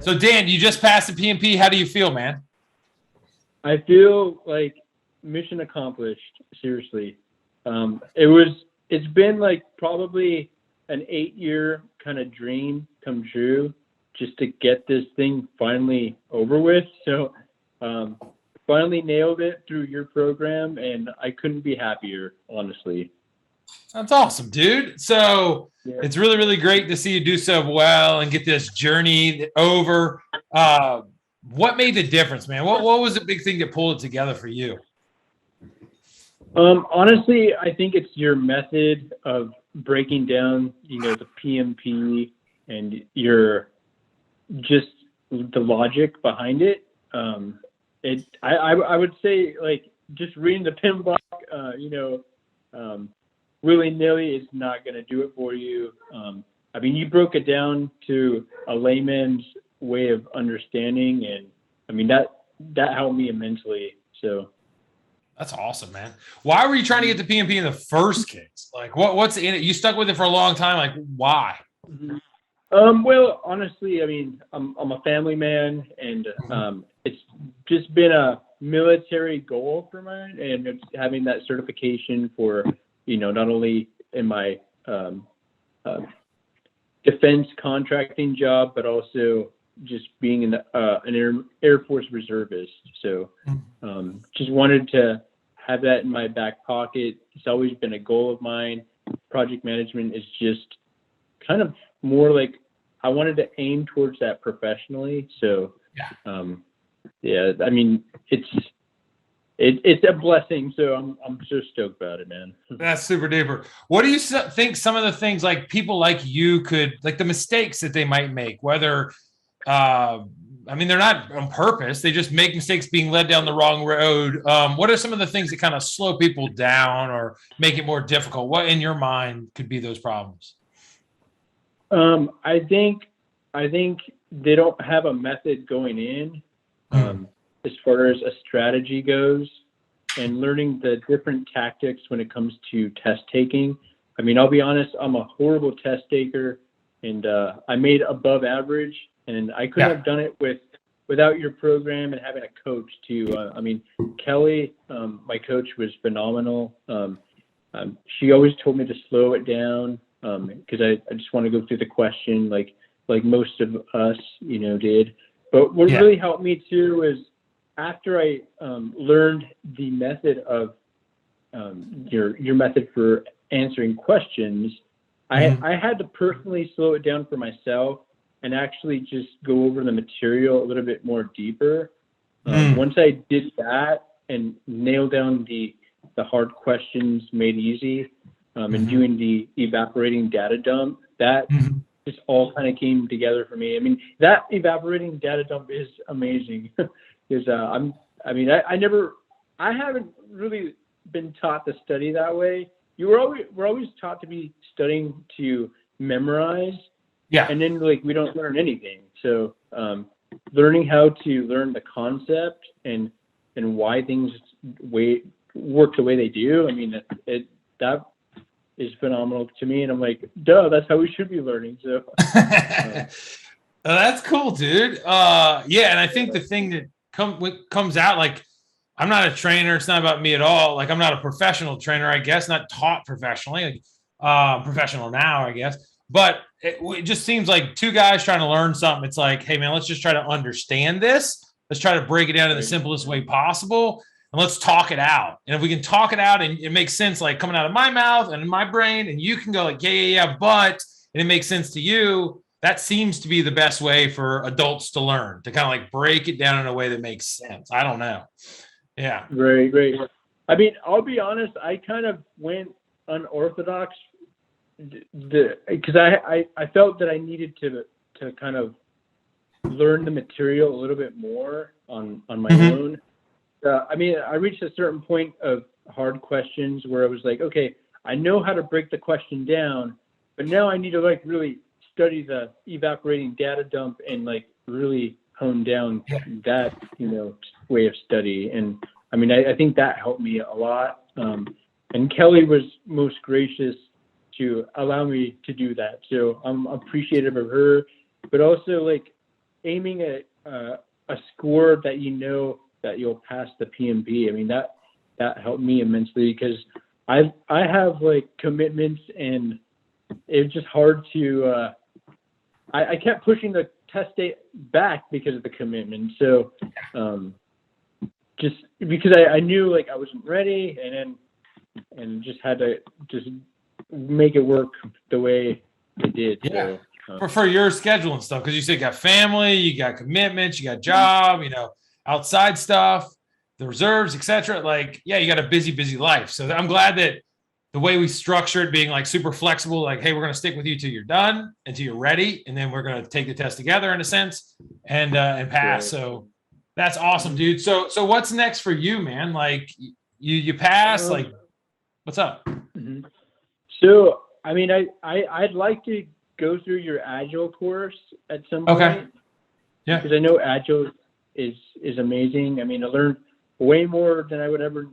So Dan, you just passed the PMP. How do you feel, man? I feel like mission accomplished. Seriously, it's been like probably an 8-year kind of dream come true just to get this thing finally over with. So finally nailed it through your program, and I couldn't be happier, honestly. That's awesome, dude. So Yeah. it's really, really great to see you do so well and get this journey over. What made the difference, man? What was the big thing that pulled it together for you? Honestly, I think it's your method of breaking down, the PMP and your just the logic behind it. I would say, like, just reading the pin block, willy-nilly is not going to do it for you. I mean, you broke it down to a layman's way of understanding, and I mean that helped me immensely. So that's awesome, man. Why were you trying to get the PMP in the first case? Like, what's in it? You stuck with it for a long time. Like, why? Well, honestly, I mean, I'm a family man, and it's just been a military goal for mine, and it's having that certification for, not only in my defense contracting job, but also just being an Air Force reservist. So just wanted to have that in my back pocket. It's always been a goal of mine. Project management is just kind of more like I wanted to aim towards that professionally. So I mean, it's a blessing. So I'm so stoked about it, man. That's super duper. What do you think some of the things like people like you could, like the mistakes that they might make, whether, I mean, they're not on purpose. They just make mistakes being led down the wrong road. What are some of the things that kind of slow people down or make it more difficult? What in your mind could be those problems? I think they don't have a method going in, as far as a strategy goes, and learning the different tactics when it comes to test taking. I mean, I'll be honest, I'm a horrible test taker, and I made above average, and I couldn't have done it without your program and having a coach too. I mean, Kelly, my coach, was phenomenal. She always told me to slow it down, because I just want to go through the question like most of us, did. But what really helped me too is after I learned the method of your method for answering questions, I had to personally slow it down for myself and actually just go over the material a little bit more deeper. Once I did that and nailed down the hard questions made easy, and doing the evaporating data dump, that just all kind of came together for me. I mean, that evaporating data dump is amazing because I haven't really been taught to study that way. We're always taught to be studying to memorize. Yeah. And then we don't learn anything. So learning how to learn the concept and why things work the way they do. I mean, that is phenomenal to me, and I'm like, duh, that's how we should be learning. So that's cool, dude. And I think the thing that comes out, like, I'm not a trainer. It's not about me at all. Like, I'm not a professional trainer, I guess, not taught professionally, professional now, I guess. But it just seems like two guys trying to learn something. It's like, hey, man, let's just try to understand this. Let's try to break it down in the simplest way possible. And let's talk it out. And if we can talk it out and it makes sense, like coming out of my mouth and in my brain, and you can go like, but, and it makes sense to you, that seems to be the best way for adults to learn, to kind of like break it down in a way that makes sense. I don't know. Yeah. Great. I mean, I'll be honest, I kind of went unorthodox because I felt that I needed to kind of learn the material a little bit more on my own. I mean, I reached a certain point of hard questions where I was like, okay, I know how to break the question down, but now I need to really study the evaporating data dump and really hone down that, way of study. And I mean, I think that helped me a lot. And Kelly was most gracious to allow me to do that. So I'm appreciative of her, but also aiming at a score that you know that you'll pass the PMP. I mean, that helped me immensely because I have like commitments, and it's just hard to. I kept pushing the test date back because of the commitment. So, just because I knew like I wasn't ready, and just had to just make it work the way it did. Yeah. So, For your schedule and stuff, because you said you got family, you got commitments, you got job, outside stuff, the reserves, etc. Like, yeah, you got a busy life. So I'm glad that the way we structure it, being like super flexible, like, hey, we're going to stick with you till you're done, until you're ready, and then we're going to take the test together in a sense and pass. Right. So that's awesome, dude. So what's next for you, man? Like, you pass, like, what's up? So, I mean, I'd like to go through your Agile course at some point. Okay. Yeah. Because I know Agile is amazing. I mean, I learned way more than I would ever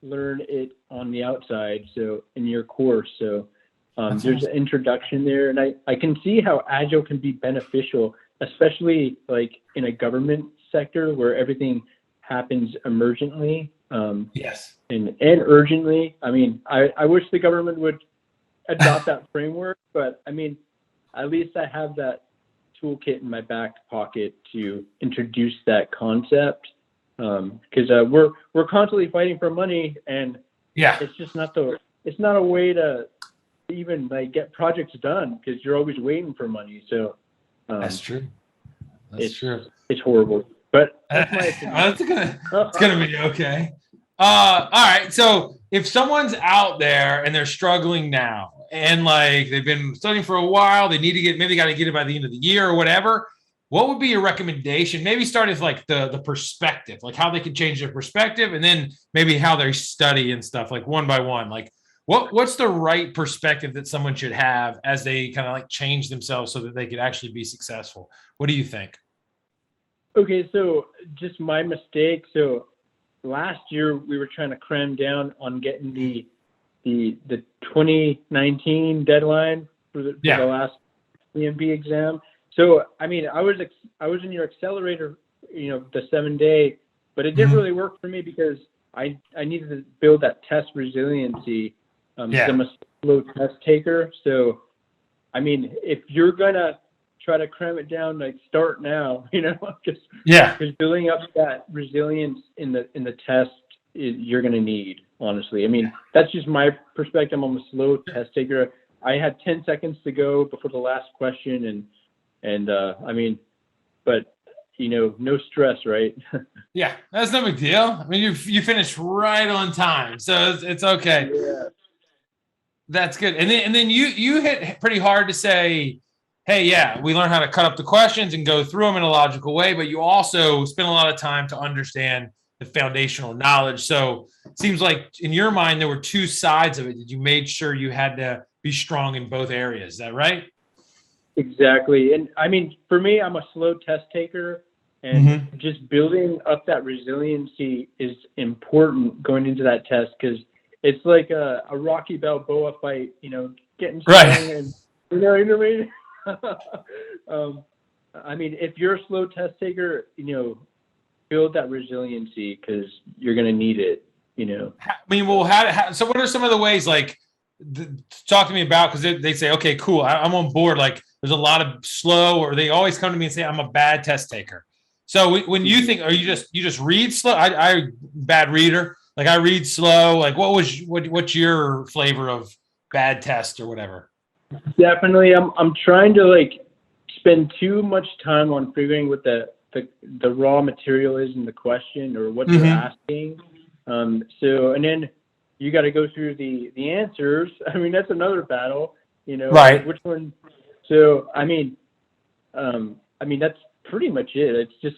learn it on the outside. So in your course, so there's an introduction there, and I can see how Agile can be beneficial, especially like in a government sector where everything happens emergently. Yes. And urgently. I mean, I wish the government would adopt that framework, but I mean, at least I have that toolkit in my back pocket to introduce that concept. Because we're constantly fighting for money, and it's just not a way to even like get projects done, because you're always waiting for money. So that's true. That's true. It's horrible, but that's my opinion. It's gonna be okay. All right. So if someone's out there and they're struggling now, and like they've been studying for a while, they need to maybe they got to get it by the end of the year or whatever. What would be your recommendation? Maybe start with like the perspective, like how they can change their perspective, and then maybe how they study and stuff, like one by one. Like what's the right perspective that someone should have as they kind of like change themselves so that they could actually be successful? What do you think? Okay, so just my mistake. So last year we were trying to cram down on getting the 2019 deadline for the last PMP exam. So, I mean, I was in your accelerator, the 7-day, but it didn't really work for me because I needed to build that test resiliency. I'm a slow test taker. So, I mean, if you're going to try to cram it down, like start now, because building up that resilience in the test you're going to need, honestly. I mean, that's just my perspective. I'm a slow test taker. I had 10 seconds to go before the last question, and I mean, but no stress, right? Yeah, that's no big deal. I mean, you finished right on time, so it's okay. Yeah. That's good. And then you hit pretty hard to say, hey, yeah, we learn how to cut up the questions and go through them in a logical way, but you also spend a lot of time to understand the foundational knowledge. So it seems like in your mind there were two sides of it that you made sure you had to be strong in both areas. Is that right? Exactly. And I mean, for me, I'm a slow test taker, and just building up that resiliency is important going into that test, because it's like a Rocky Balboa fight, getting strong and you know what I mean? I mean, if you're a slow test taker, build that resiliency, because you're going to need it, I mean, well, so what are some of the ways, like, talk to me about, because they say, okay, cool, I'm on board. Like, there's a lot of slow, or they always come to me and say, I'm a bad test taker. So when you think, are you just read slow? I bad reader. Like, I read slow. Like, what's your flavor of bad test or whatever? Definitely. I'm trying to like spend too much time on figuring what the raw material is in the question, or what they're asking. So, and then you got to go through the answers. I mean, that's another battle, right? Which one? So, I mean, that's pretty much it. It's just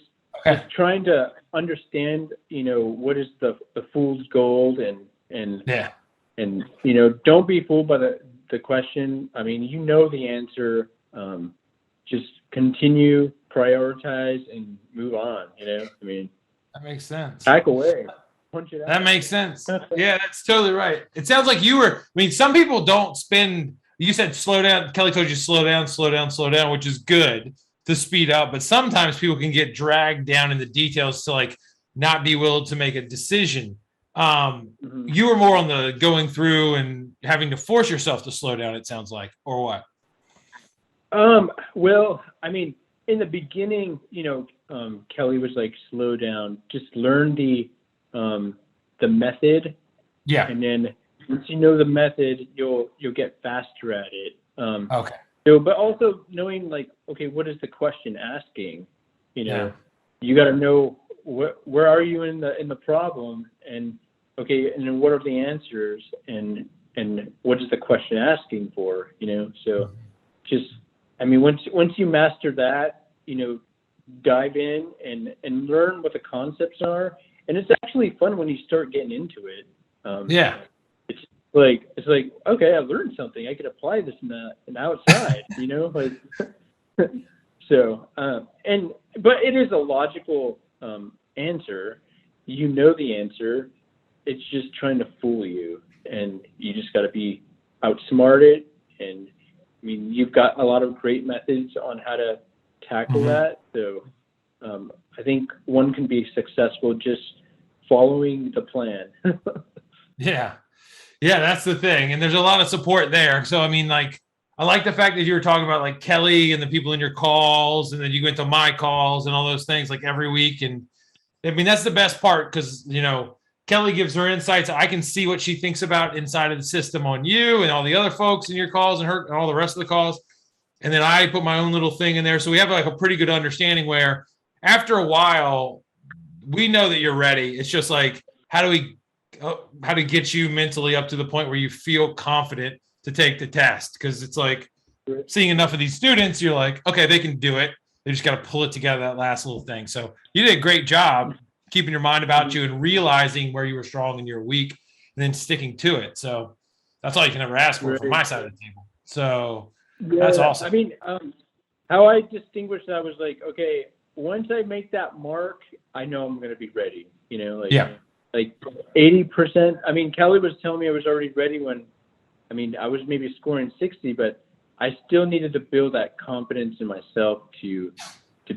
trying to understand, what is the fool's gold, and don't be fooled by the question. I mean, the answer. Just continue, prioritize, and move on. I mean, that makes sense. Hack away. Punch it out. That makes sense. Yeah, that's totally right. It sounds like some people don't spend, you said slow down. Kelly told you slow down, which is good. to speed up, but sometimes people can get dragged down in the details to like not be willing to make a decision. You were more on the going through and having to force yourself to slow down, it sounds like, or what? Well, I mean, in the beginning, Kelly was like, slow down, just learn the method. Yeah. And then once you know the method, you'll get faster at it. Okay. So, but also knowing like, okay, what is the question asking? You got to know where are you in the problem, and okay, and then what are the answers, and what is the question asking for? So just, I mean, once you master that, dive in and learn what the concepts are, and it's actually fun when you start getting into it. It's like, okay, I learned something. I could apply this in the outside, So, but it is a logical answer. The answer. It's just trying to fool you, and you just got to be outsmarted. And I mean, you've got a lot of great methods on how to tackle that. So, I think one can be successful just following the plan. Yeah, that's the thing. And there's a lot of support there. So, I mean, like, I like the fact that you were talking about like Kelly and the people in your calls, and then you go into my calls and all those things like every week. And I mean, that's the best part because, Kelly gives her insights. I can see what she thinks about inside of the system on you and all the other folks in your calls and her and all the rest of the calls. And then I put my own little thing in there. So we have like a pretty good understanding where after a while, we know that you're ready. It's just like, how to get you mentally up to the point where you feel confident to take the test. Because it's like seeing enough of these students, you're like, okay, they can do it. They just got to pull it together, that last little thing. So you did a great job keeping your mind about you and realizing where you were strong and you're weak and then sticking to it. So that's all you can ever ask for from my side of the table. So that's awesome. I mean, how I distinguished that was like, okay, once I make that mark, I know I'm going to be ready, like 80%. I mean, Kelly was telling me I was already ready when, I was maybe scoring 60, but I still needed to build that confidence in myself to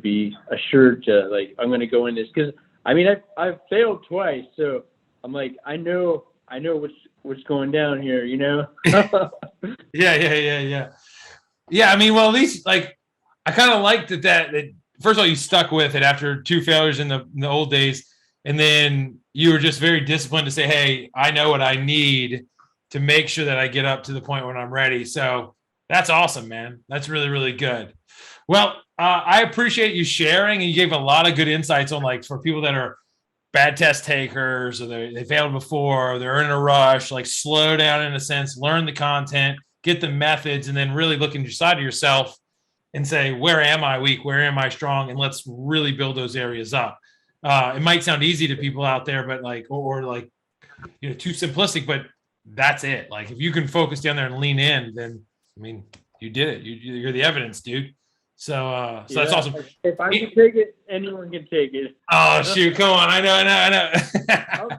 be assured to like, I'm going to go in this. Cause I've failed twice. So I'm like, I know what's going down here, Yeah. Yeah. I mean, well, at least like, I kind of liked that first of all, you stuck with it after 2 failures in the old days. And then you were just very disciplined to say, hey, I know what I need to make sure that I get up to the point when I'm ready. So that's awesome, man. That's really, really good. Well, I appreciate you sharing, and you gave a lot of good insights on like for people that are bad test takers or they failed before, or they're in a rush, like slow down in a sense, learn the content, get the methods, and then really look inside of yourself and say, where am I weak? Where am I strong? And let's really build those areas up. It might sound easy to people out there, but like, or like, too simplistic, but that's it. Like if you can focus down there and lean in, then, you did it. You're the evidence, dude. So that's awesome. If I can take it, anyone can take it. Oh, shoot. Come on. I know.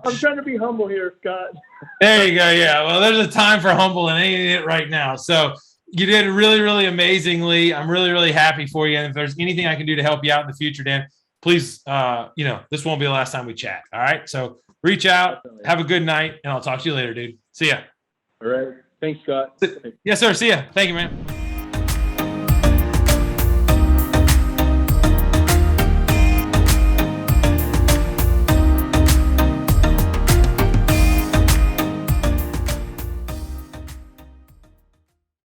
I'm trying to be humble here, Scott. There you go. Yeah. Well, there's a time for humble and ain't it right now. So you did really, really amazingly. I'm really, really happy for you. And if there's anything I can do to help you out in the future, Dan, please, this won't be the last time we chat. All right. So reach out, have a good night, and I'll talk to you later, dude. See ya. All right. Thanks, Scott. Yes, sir. See ya. Thank you, man.